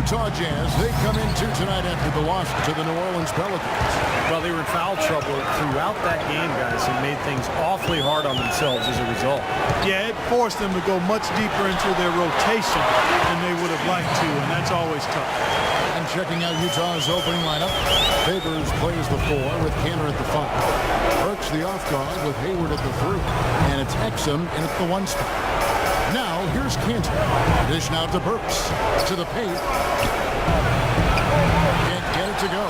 Utah Jazz, they come into tonight after the loss to the New Orleans Pelicans. Well, they were in foul trouble throughout that game, guys, and made things awfully hard on themselves as a result. Yeah, it forced them to go much deeper into their rotation than they would have liked to, and that's always tough. And checking out Utah's opening lineup, Favors plays the 4 with Cantor at the 5. Burks the off guard with Hayward at the 3. And it's Exum in at the 1 spot. Now, here's Cantor. Dish now to Burks. To the paint. Can't get it to go.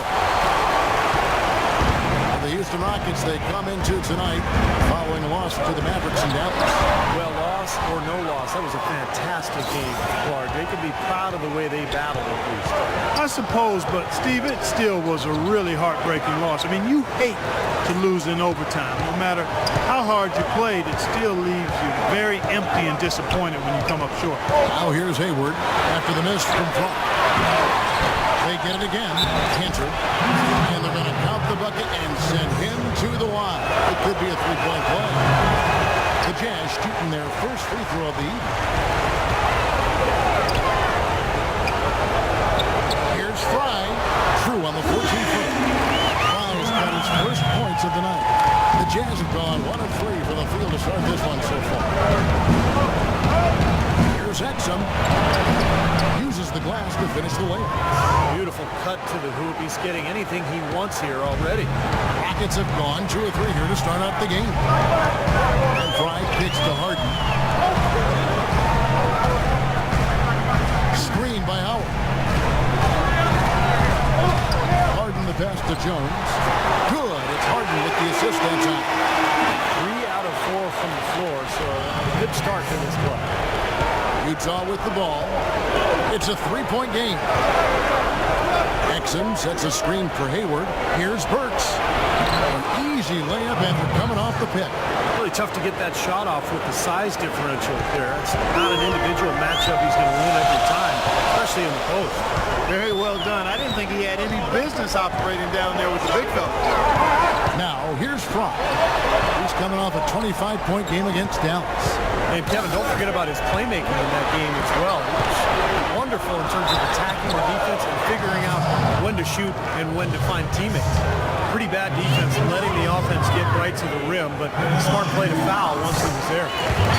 The Houston Rockets, they come into tonight following a loss to the Mavericks in Dallas. Well, loss or no loss, that was a fantastic game, Clark. They could be proud of the way they battled at least. I suppose, but Steve, it still was a really heartbreaking loss. I mean, you hate to lose in overtime. No matter how hard you played, it still leaves you very empty and disappointed when you come up short. Now here's Hayward after the miss from Clark. They get it again. Cantor. And they're going to count the bucket and send him to the line. It could be a three-point play. The Jazz shooting their first free throw of the evening. Here's Fry. True on the 14-footer. Fry's got his first points of the night. The Jazz have gone 1 of 3 from the field to start this one so far. Here's Exum. Uses the glass to finish the layup. Beautiful cut to the hoop. He's getting anything he wants here already. Rockets have gone 2 of 3 here to start out the game. And Fry kicks to Harden. Screen by Howard. Harden the pass to Jones. Good. It's Harden with the assist that time. 3 out of 4 from the floor, so a good start to this play. Utah with the ball. It's a 3-point game. Exum sets a screen for Hayward. Here's Burks. An easy layup after coming off the pick. Really tough to get that shot off with the size differential there. It's not an individual matchup he's going to win every time, especially in the post. Very well done. I didn't think he had any business operating down there with the big fella. Now, here's Fry. He's coming off a 25-point game against Dallas. And Kevin, don't forget about his playmaking in that game as well. He was wonderful in terms of attacking the defense and figuring out when to shoot and when to find teammates. Pretty bad defense, letting the offense get right to the rim, but smart play to foul once he was there.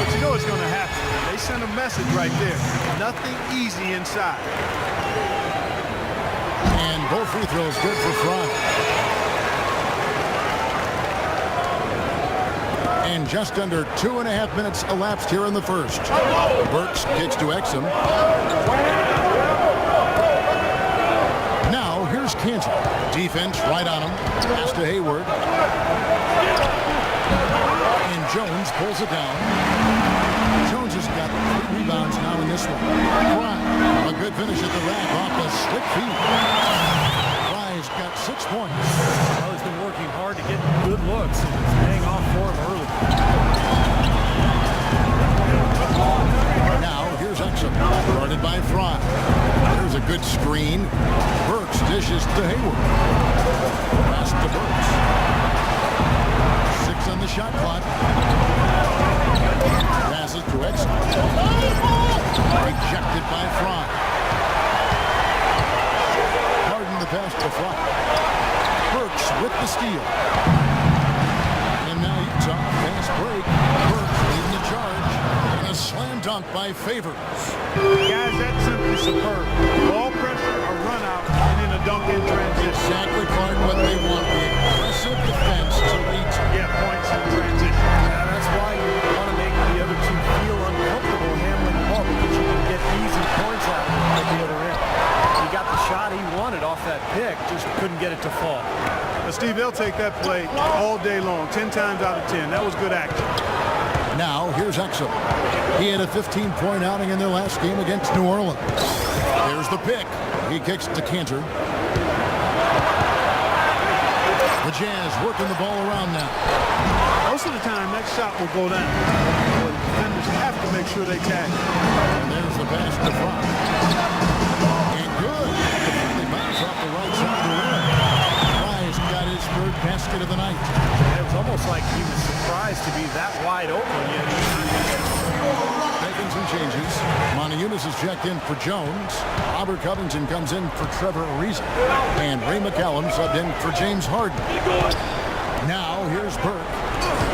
But you know what's going to happen. They send a message right there. Nothing easy inside. And both free throws good for Fry. And just under 2.5 minutes elapsed here in the first. Burks kicks to Exum. Now here's Cantor. Defense right on him. Pass to Hayward. And Jones pulls it down. Jones has got 3 rebounds now in this one. Fry, a good finish at the rack off the slick feed. Fry's got 6 points. Well, he's been working hard to get good looks, and it's paying off for him early. Now, here's Exum, guarded by Fry. There's a good screen. Burks dishes to Hayward. Pass to Burks. 6 on the shot clock. Passes to Exum. Rejected by Fry. Harden the pass to Fry. Burks with the steal. And now Utah, fast break. Burks leading the charge. And a slam dunk by Favors. Guys, that's simply superb. Ball pressure, a run out, and then a dunk in transition. Exactly, Clark, what they want. The aggressive defense to lead to. Yeah, points in transition. Yeah, that's why you want to make the other team feel uncomfortable handling the ball, because you can get easy points out at the other end. He got the shot he wanted off that pick, just couldn't get it to fall. But Steve, they'll take that play all day long, 10 times out of 10. That was good action. Now, here's Exum. He had a 15-point outing in their last game against New Orleans. There's the pick. He kicks to Cantor. The Jazz working the ball around now. Most of the time, that shot will go down. But defenders have to make sure they tag it. And there's the pass to Fry. And good. They bounce off the right side of the rim. Fry's got his third basket of the night. It was almost like he was surprised to be that wide open. Making some changes. Montejunas Maniunas is checked in for Jones. Robert Covington comes in for Trevor Ariza. And Ray McCallum subbed in for James Harden. Now here's Burke.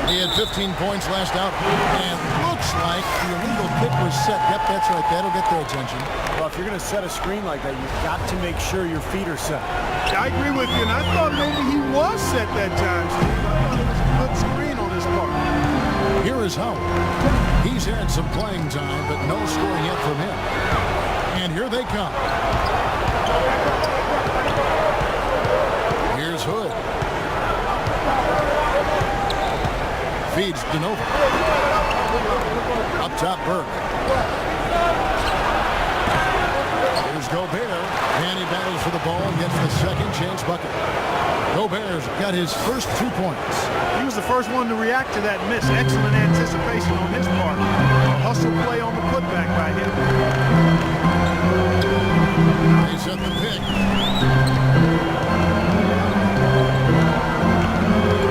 He had 15 points last out. And looks like the illegal kick was set. Yep, that's right. That'll get their attention. Well, if you're going to set a screen like that, you've got to make sure your feet are set. I agree with you, and I thought maybe he was set that time, Steve. I thought it was a good screen on his part. Here is Howard. He's had some playing time, but no scoring yet from him. And here they come. Here's Hood. Feeds DeNova. Up top, Burke. Here's Gobert. And he battles for the ball and gets the second chance bucket. Gobert's got his first 2 points. He was the first one to react to that miss. Excellent anticipation on his part. A hustle play on the putback by him. They set the pick.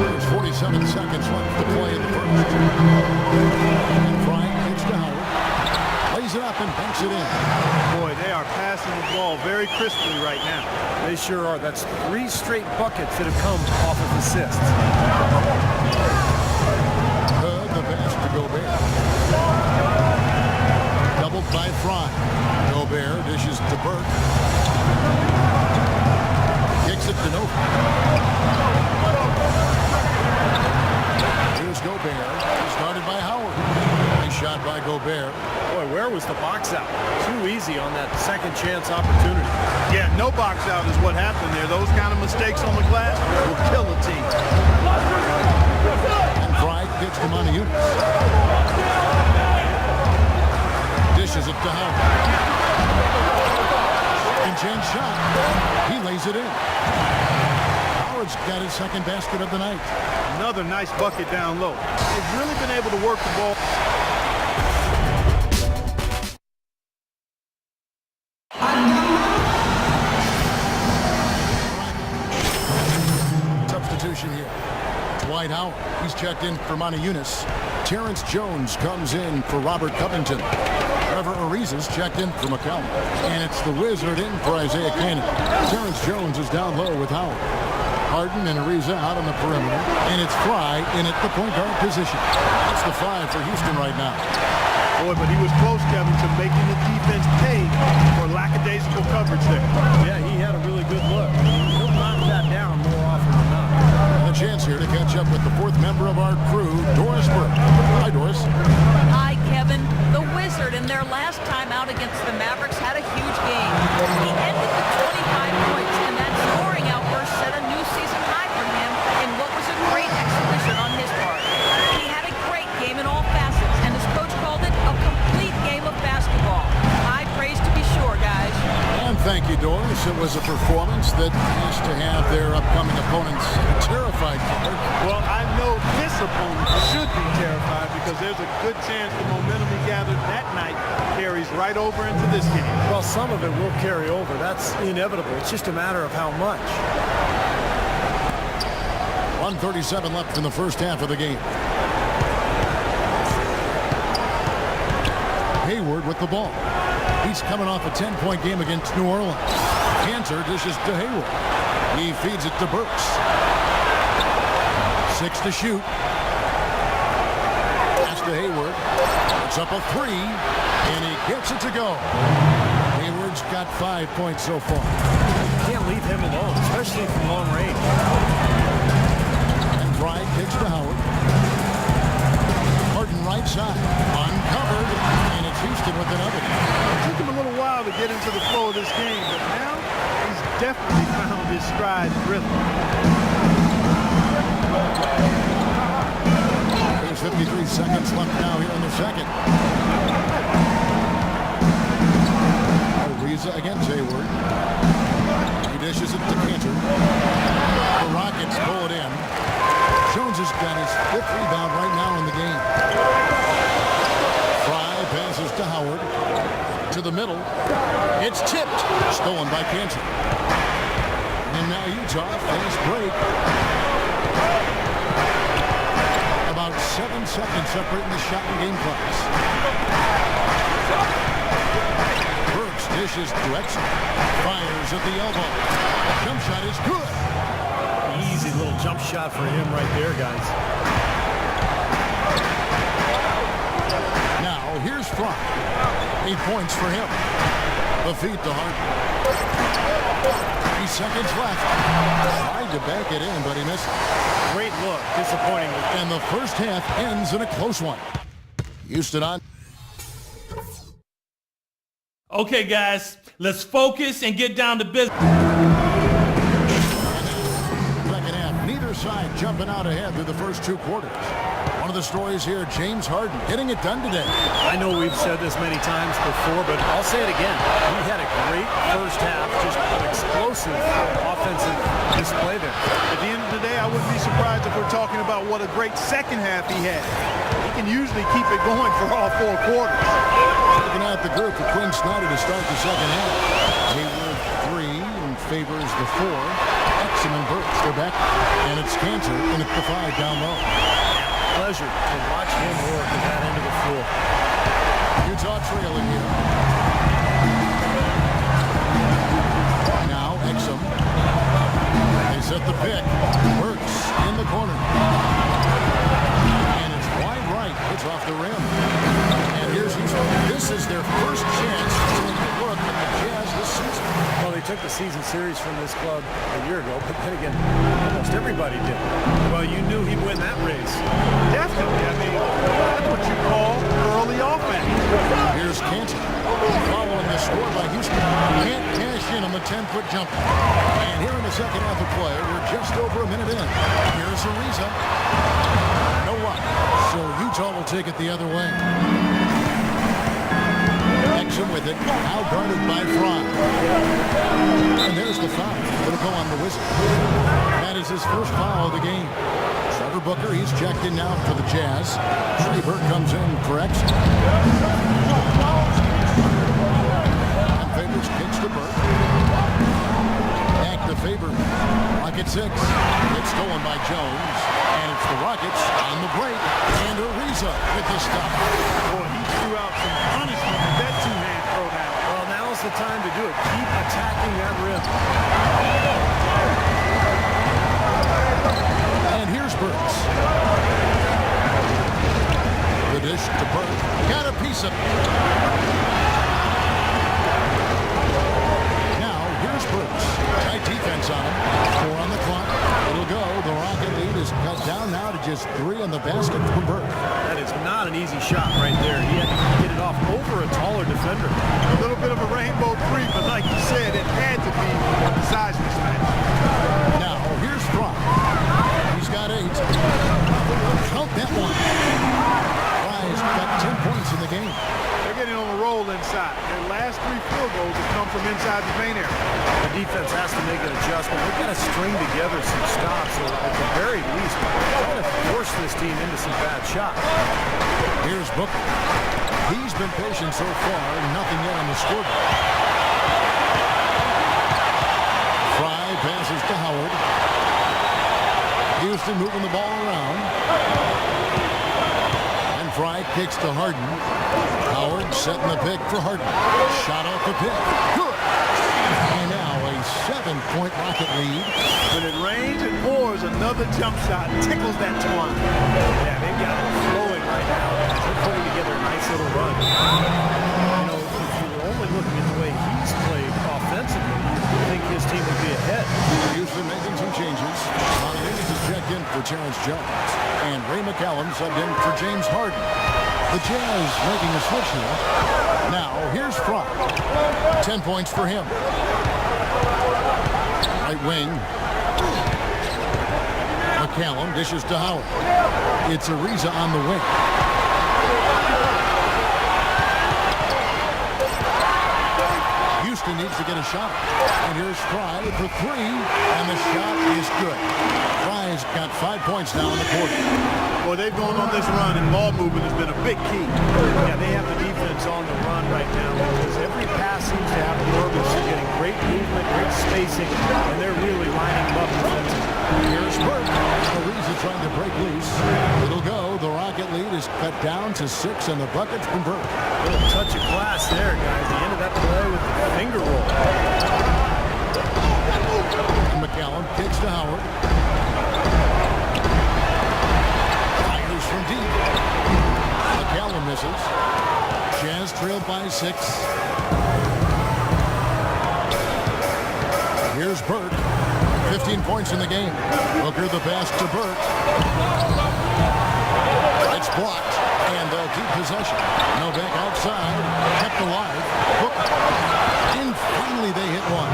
There's 47 seconds left to play in the first. And Bryant kicks to Howard. Lays it up and banks it in. Boy, they are passing the ball very crisply right now. They sure are. That's 3 straight buckets that have come off of assists. Hood, the pass to Gobert. Doubled by Fry. Gobert dishes to Burke. Kicks it to Nova. Here's Gobert. Started by Howard. Nice shot by Gobert. Boy, where was the box out? Too easy on that second chance opportunity. Yeah, no box out is what happened there. Those kind of mistakes on the glass will kill a team. And Fry gets to Maniunas. Dishes it to Howard. And chance shot. He lays it in. Howard's got his second basket of the night. Another nice bucket down low. They've really been able to work the ball. Substitution here. Dwight Howard. He's checked in for Maniunas. Terrence Jones comes in for Robert Covington. Trevor Ariza's checked in for McCallum. And it's the Wizard in for Isaiah Canaan. Terrence Jones is down low with Howard. Harden and Ariza out on the perimeter. And it's Fry in at the point guard position. That's the 5 for Houston right now. Boy, but he was close, Kevin, to making the defense pay for lackadaisical coverage there. Yeah, he had a really good look. He'll knock that down more often than not. And a chance here to catch up with the 4th member of our crew, Doris Burke. Hi, Doris. Hi, Kevin. The Wizard in their last time out against the Mavericks had a huge game. He ended with 25 points, and that scoring outburst set a new season high for him in what was a great exhibition on his part. He had a great game in all facets, and his coach called it a complete game of basketball. High praise to be sure, guys. And thank you, Doris. It was a performance that has to have their upcoming opponents terrified. Well, I know this opponent should be terrified because there's a good chance the momentum he gathered that night carries right over into this game. Well, some of it will carry over. That's inevitable. It's just a matter of how much. 1:37 left in the first half of the game. Hayward with the ball. He's coming off a 10-point game against New Orleans. Cantor dishes to Hayward. He feeds it to Burks. 6 to shoot. Pass to Hayward. It's up a 3, and he gets it to go. Hayward's got 5 points so far. Can't leave him alone, especially from long range. And Bryant kicks to Howard. Harden right side. Uncovered, and it's Houston with another. It took him a little while to get into the flow of this game, but now he's definitely found his stride and rhythm. There's 53 seconds left now here in the second. Ariza against Hayward. He dishes it to Cantor. The Rockets pull it in. Jones has got his 5th rebound right now in the game. Fry passes to Howard. To the middle. It's tipped. Stolen by Cantor. And now Utah fast break. About 7 seconds separating the shot and game clocks. Burks dishes to Exum. Fires at the elbow. Jump shot is good. Easy little jump shot for him right there, guys. Now, here's Fry. 8 points for him. The feed to Harden. 3 seconds left. Tried to back it in, but he missed. Great look. Disappointing. And the first half ends in a close one. Houston on. Okay, guys, let's focus and get down to business. Second half, neither side jumping out ahead through the first 2 quarters. One of the stories here, James Harden getting it done today. I know we've said this many times before, but I'll say it again. He had a great first half, just an explosive offensive display there. At the end of the day, I wouldn't be surprised if we're talking about what a great second half he had. He can usually keep it going for all 4 quarters. Looking at the group for Quinn Snyder to start the second half. Hayward 3 and favors the 4. Exum and Burks, they're back. And it's Cantor in at the 5 down low. Pleasure to watch him work at that end of the floor. Utah trailing here. Now Exum. They set the pick. Burks in the corner. And it's wide right. It's off the rim. And here's Houston. This is their first chance to take a look at the Jazz this season. Well, they took the season series from this club a year ago, but then again, almost everybody did. Well, you knew he'd win that race. Definitely. I mean, that's what you call early offense. Here's Cantor. Following the score by Houston. Can't cash in on the 10-foot jumper. And here in the second half of play, we're just over a minute in. Here's Ariza. No luck. So Utah will take it the other way. Exum with it. Now guarded by Fry. And there's the foul. It'll go on the Wizard. That is his first foul of the game. Trevor Booker, he's checked in now for the Jazz. Trey Burke comes in for Exum. And Favors kicks to Burke. Back to Favor. Rocket 6. It's stolen by Jones. And it's the Rockets on the break. And Ariza with the stop. Boy, he threw out some punishment with that two-hand throwdown. Well, now's the time to do it. Keep attacking that rim. And here's Burks. The dish to Burke. Got a piece of it. Now, here's Burks. Tight defense on him. 4 on the clock. It'll go. The Rocket lead is cut down now to just 3 on the basket from Burke. That is not an easy shot right there. He had to get it off over a taller defender. A little bit of a rainbow three, but like you said, it had to be a size mismatch. Now, here's Fry. He's got 8. Count that one. Fry's got 10 points in the game. They're getting on a roll inside. Their last 3 field goals have come from inside the paint area. The defense has to make an adjustment. They've got to string together some stops, or at the very least, try to force this team into some bad shots. Here's Booker. He's been patient so far. Nothing yet on the scoreboard. Fry passes to Howard. Houston moving the ball around. And Fry kicks to Harden. Howard setting the pick for Harden. Shot off the pick. Good. And now a 7-point Rocket lead. When it rains and pours, another jump shot tickles that twine. Yeah, they've got it flowing right now. They're putting together a nice little run. You know, if you were only looking at the way he's played offensively, you'd think his team would be ahead. Houston making some changes. Montanez is checked in for Terrence Jones. And Ray McCallum subbed in for James Harden. The Jazz making a switch here. Now, here's Fry. 10 points for him. Right wing. McCallum dishes to Howard. It's Ariza on the wing. Houston needs to get a shot. And here's Fry for 3. And the shot is good. Fry's got 5 points now in the quarter. Boy, they've gone on this run, and ball movement has been a big key. Yeah, they have the defense on the run right now because every pass seems to have a purpose. They're getting great movement, great spacing, and they're really lining them up defensively. Here's Burke. Ariza trying to break loose. It'll go. The Rocket lead is cut down to 6, and the Buckets convert. A little touch of class there, guys. The end of that play with the finger roll. McCallum kicks to Howard. Fires from deep. McCallum misses. Jazz trailed by 6. Here's Burke. 15 points in the game. Booker the pass to Burke. It's blocked, and they'll keep possession. No, back outside. Kept alive. Booker. And finally they hit one.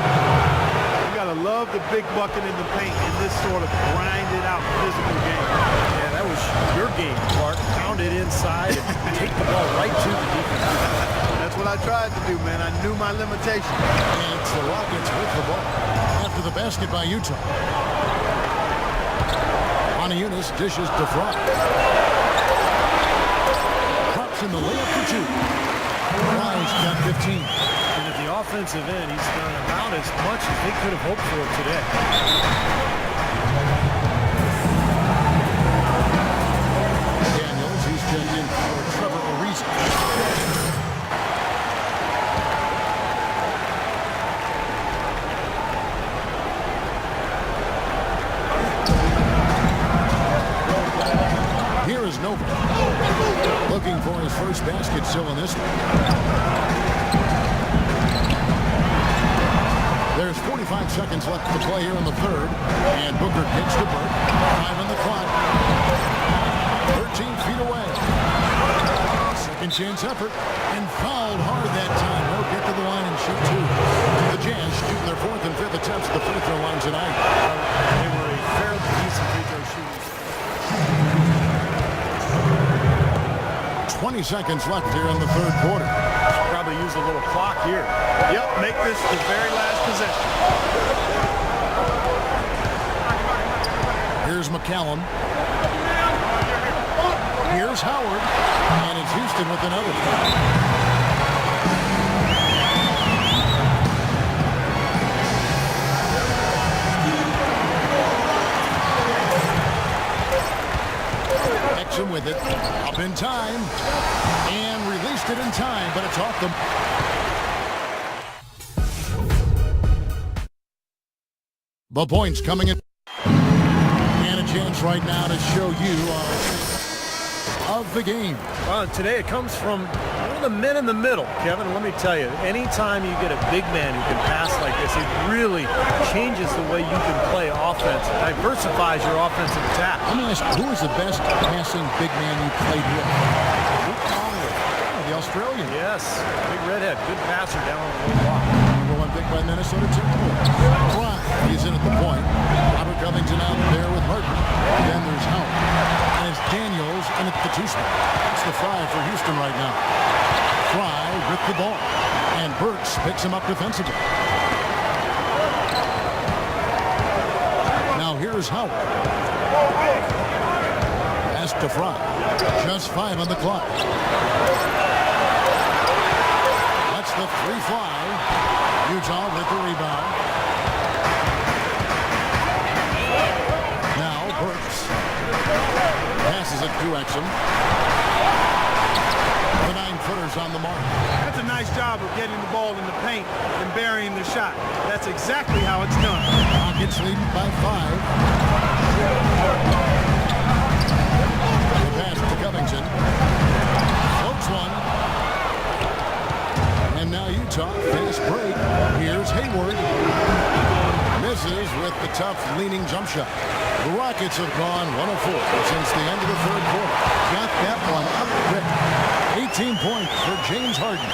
You gotta love the big bucket in the paint in this sort of grinded out physical game. Yeah, that was your game, Clark. Pound it inside and take the ball right to the defense. That's what I tried to do, man. I knew my limitations. And it's the Rockets with the ball. After the basket by Utah. Eunice dishes to Fry. Drops in the layup for 2. Fry's got 15. And at the offensive end, he's done about as much as they could have hoped for today. Daniels, he's checked in for Trevor Ariza. Here is Nova. Looking for his first basket still in this one. There's 45 seconds left to play here in the third. And Booker kicks to Burke. 5 on the clock. 13 feet away. Second chance effort. And fouled hard that time. He'll get to the line and shoot 2. The Jazz shooting their 4th and 5th attempts at the free throw line tonight. They were a fairly decent free throw shooters. 20 seconds left here in the third quarter. Should probably use a little clock here. Yep, make this the very last possession. Here's McCallum. Here's Howard. And it's Houston with another. Exum with it. Up in time. And released it in time, but it's off them. The points coming in. And a chance right now to show you of the game. Well, today it comes from one of the men in the middle. Kevin, let me tell you, anytime you get a big man who can pass like this, it really changes the way you can play offense. It diversifies your offensive attack. Let me ask, who is the best passing big man you played with? The Australian. Yes, big redhead, good passer down on the low block. Number 1 pick by Minnesota Timberwolves. Fry, he's in at the point. Robert Covington out there with Harden. Then there's Howard. And it's Daniels in at the 2 spot. That's the 5 for Houston right now. Fry with the ball. And Burks picks him up defensively. Now here's Howard. Pass to Fry. Just 5 on the clock. That's the 3 fly. Utah with the rebound. Now Burks passes it to Exum. The 9-footers on the mark. That's a nice job of getting the ball in the paint and burying the shot. That's exactly how it's done. Rockets leading by 5. The pass to Covington. Floats one. And now Utah, fast break. Here's Hayward. Misses with the tough leaning jump shot. The Rockets have gone 1 of 4 since the end of the third quarter. Got that one up quick. 18 points for James Harden.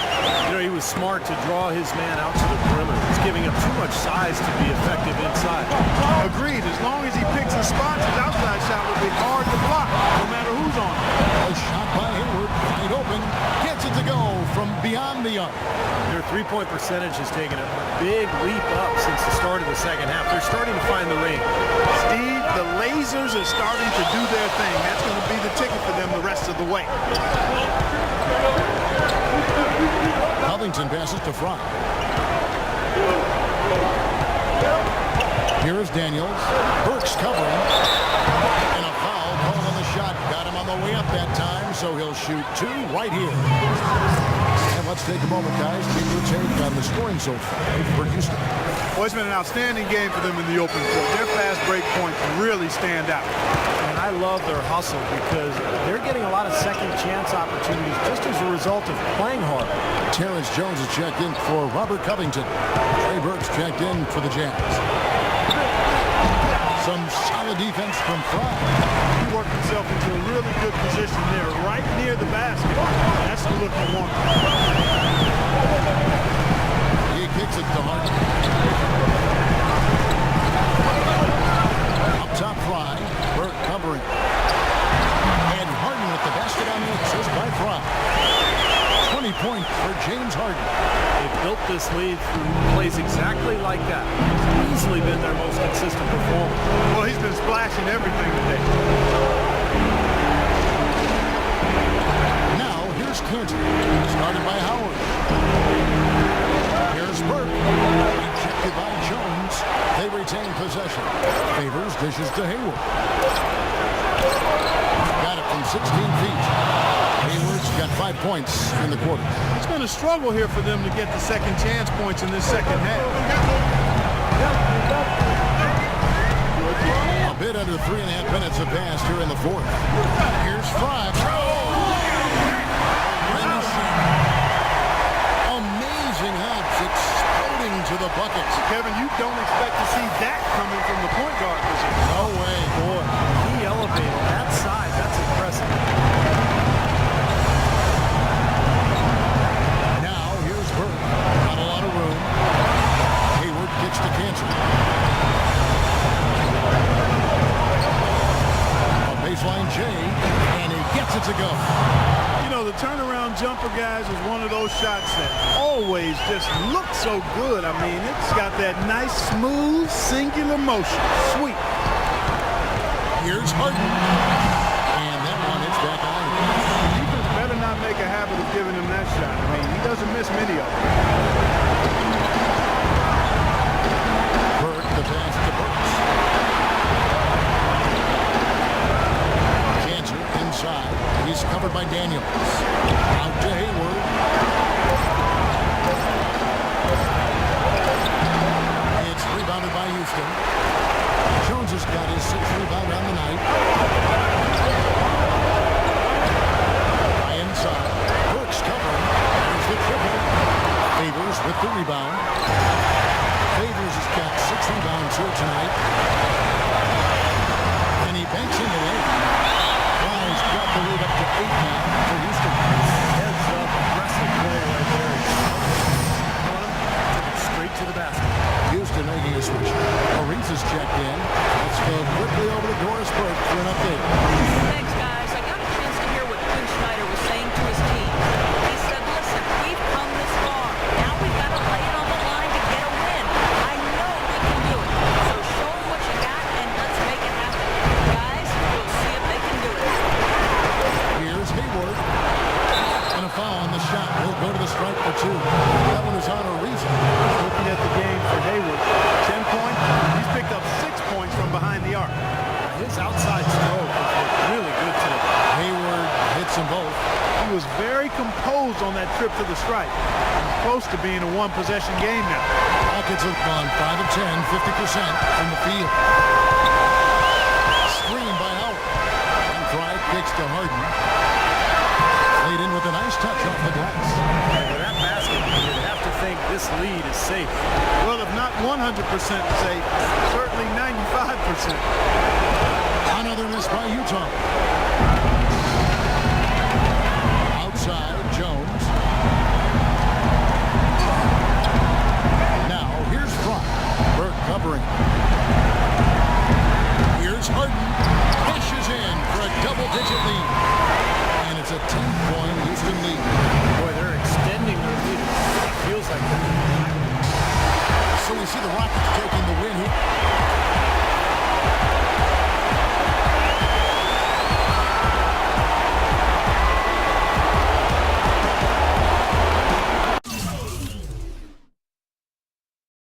You know, he was smart to draw his man out to the perimeter. He's giving him too much size to be effective inside. Agreed. As long as he picks his spots, his outside shot will be hard to block, no matter who's on it. A shot by Hayward. Wide open. Gets it to go from beyond the arc. Their three-point percentage has taken a big leap up since the start of the second half. They're starting to find the ring. Steve, the lasers are starting to do their thing. That's going to be the ticket for them the rest of the way. Covington passes to Fry. Here is Daniels. Burks covering. And a foul called on the shot. Got him on the way up that time. so he'll shoot two right here. And let's take a moment, guys, to get your take on the scoring so far for Houston. Well, it's been an outstanding game for them in the open court. Their fast break points really stand out. And I love their hustle because they're getting a lot of second chance opportunities just as a result of playing hard. Terrence Jones is checked in for Robert Covington. Trey Burks checked in for the Jazz. Some solid defense from Fry. He worked himself into a really good position there, right near the basket. That's the look you want. He kicks it to Harden. Up top Fry. Burke covering. And Harden with the basket on the assist by Fry. 20 points for James Harden. They've built this lead through plays exactly like that. He's easily been their most consistent performer. Well, he's been splashing everything today. Now, here's Clinton. Started by Howard. Here's Burke. Rejected by Jones. They retain possession. Favors dishes to Hayward. Got it from 16 feet. Hayward's got 5 points in the quarter. It's been a struggle here for them to get the second chance points in this second half. A bit under 3.5 minutes have passed here in the fourth. Here's Fry. Amazing hops exploding to the buckets. Kevin, you don't expect to see that coming from the point guard position. No way. Boy, he elevated that size. That's impressive. Now, here's Burke. Not a lot of room. Hayward gets to Cantor. A baseline J, and he gets it to go. You know, the turnaround jumper, guys, is one of those shots that always just look so good. I mean, it's got that nice, smooth, singular motion. Sweet. Here's Harden. And that one hits back on. Defense better not make a habit of giving him that shot. I mean, he doesn't miss many of them. Burke, the pass to Burks. Cantor inside. He's covered by Daniels. Out to Hayward. It's rebounded by Houston. Jones has got his 6th rebound on the night. High inside. Burks covering. Here's the triple. Favors with the rebound. Favors has got 6 rebounds here tonight. And he banks in the lane. Fry's got the lead up to 8 now for Houston. Heads up, aggressive play right there. Straight to the basket. Houston making a switch. Ariza's checked in. Let's go quickly over to Doris Burke for an update. Thanks, guys. I got a chance to hear what Quinn Snyder was saying to his team. He said, listen, we've come this far. Now we've got to lay it on the line to get a win. I know we can do it. So show them what you got and let's make it happen. Guys, we'll see if they can do it. Here's Hayward. And a foul on the shot. He'll go to the strike for 2. That one is on Ariza. Looking at the game for Hayward, 10 points. He's picked up 6 points from behind the arc. His outside stroke was really good today. Hayward hits them both. He was very composed on that trip to the stripe. It's close to being a one-possession game now. Rockets have gone 5 of 10, 50% from the field. Screen by Howard. And Fry kicks to Harden. Laid in with a nice touch off the glass. And with that basket, you'd have to think this lead is safe. Well, if not 100% safe, certainly 95%. Another miss by Utah. Outside, Jones.